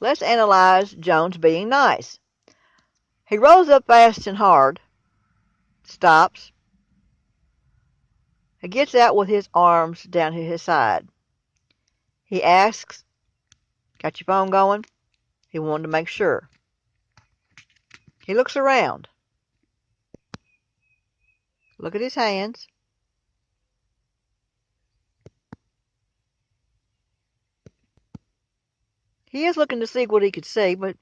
Let's analyze Jones being nice. He rolls up fast and hard, stops. He gets out with his arms down to his side. He asks, "Got your phone going?" He wanted to make sure. He looks around. Look at his hands. He is looking to see what he could see, but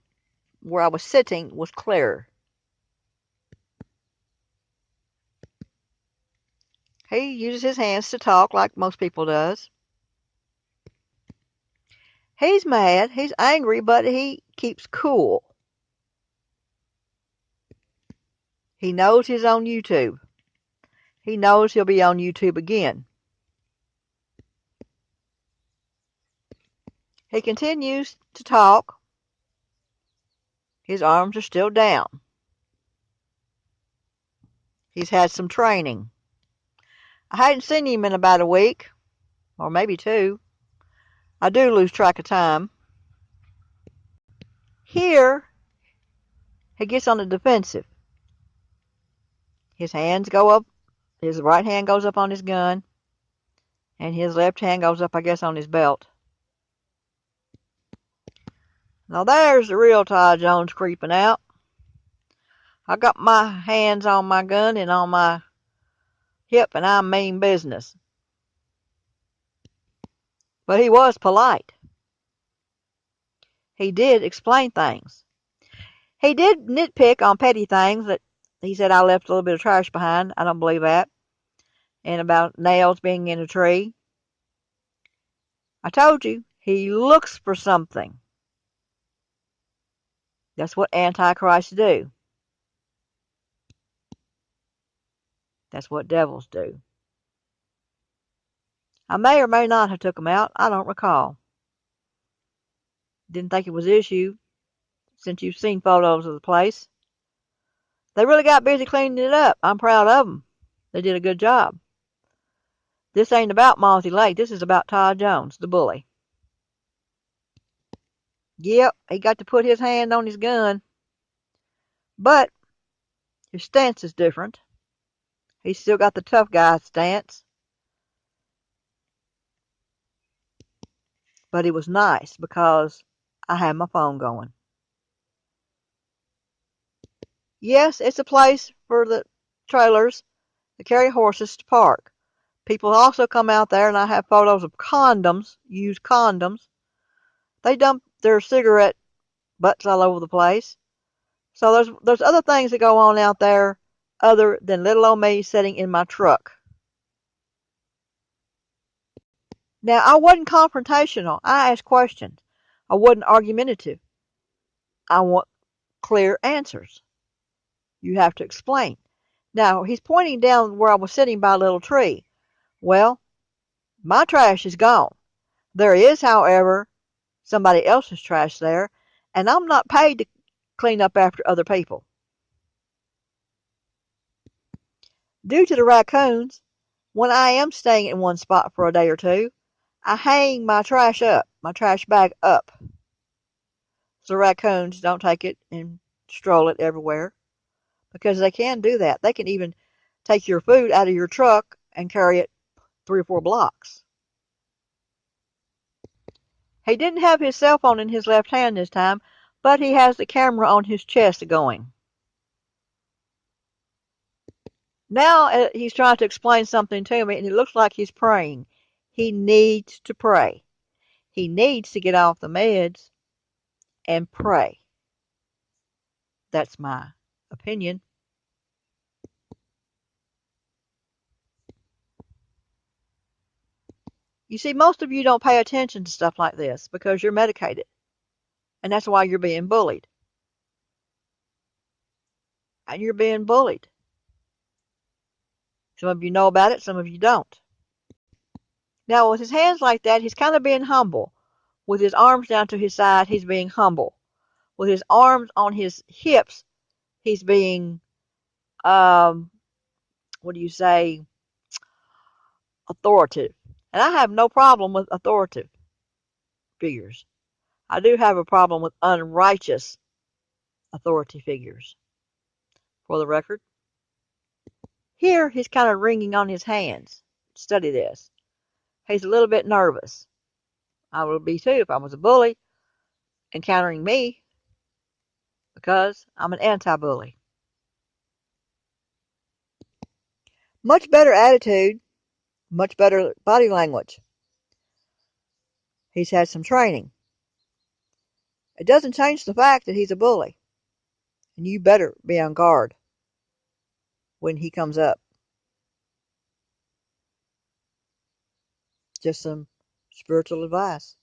where I was sitting was clear. He uses his hands to talk like most people does. He's mad, he's angry, but he keeps cool. He knows he's on YouTube. He knows he'll be on YouTube again. He continues to talk. His arms are still down. He's had some training. I hadn't seen him in about a week, or maybe 2. I do lose track of time. Here, he gets on the defensive. His hands go up. His right hand goes up on his gun, and his left hand goes up, I guess, on his belt. Now there's the real Ty Jones creeping out. I got my hands on my gun and on my hip, and I mean business. But he was polite. He did explain things. He did nitpick on petty things that he said I left a little bit of trash behind. I don't believe that. And about nails being in a tree. I told you, he looks for something. That's what antichrists do. That's what devils do. I may or may not have took him out. I don't recall. Didn't think it was issue since you've seen photos of the place. They really got busy cleaning it up. I'm proud of them. They did a good job. This ain't about Mosey Lake. This is about Todd Jones, the bully. Yep, he got to put his hand on his gun. But his stance is different. He's still got the tough guy stance. But it was nice because I had my phone going. Yes, it's a place for the trailers that carry horses to park. People also come out there, and I have photos of condoms, used condoms. They dump their cigarette butts all over the place. So there's other things that go on out there other than little old me sitting in my truck. Now, I wasn't confrontational. I asked questions. I wasn't argumentative. I want clear answers. You have to explain. Now, he's pointing down where I was sitting by a little tree. Well, my trash is gone. There is, however, somebody else's trash there, and I'm not paid to clean up after other people. Due to the raccoons, when I am staying in one spot for a day or 2, I hang my trash bag up, so raccoons don't take it and stroll it everywhere, because they can do that. They can even take your food out of your truck and carry it 3 or 4 blocks. He didn't have his cell phone in his left hand this time, but he has the camera on his chest going. Now he's trying to explain something to me, and it looks like he's praying. He needs to pray. He needs to get off the meds and pray. That's my opinion. You see, most of you don't pay attention to stuff like this because you're medicated. And that's why you're being bullied. And you're being bullied. Some of you know about it, some of you don't. Now, with his hands like that, he's kind of being humble. With his arms down to his side, he's being humble. With his arms on his hips, he's being, what do you say, authoritative. And I have no problem with authoritative figures. I do have a problem with unrighteous authority figures. For the record, here he's kind of wringing on his hands. Study this. He's a little bit nervous. I would be too if I was a bully encountering me, because I'm an anti-bully. Much better attitude, much better body language. He's had some training. It doesn't change the fact that he's a bully, and you better be on guard when he comes up. Just some spiritual advice.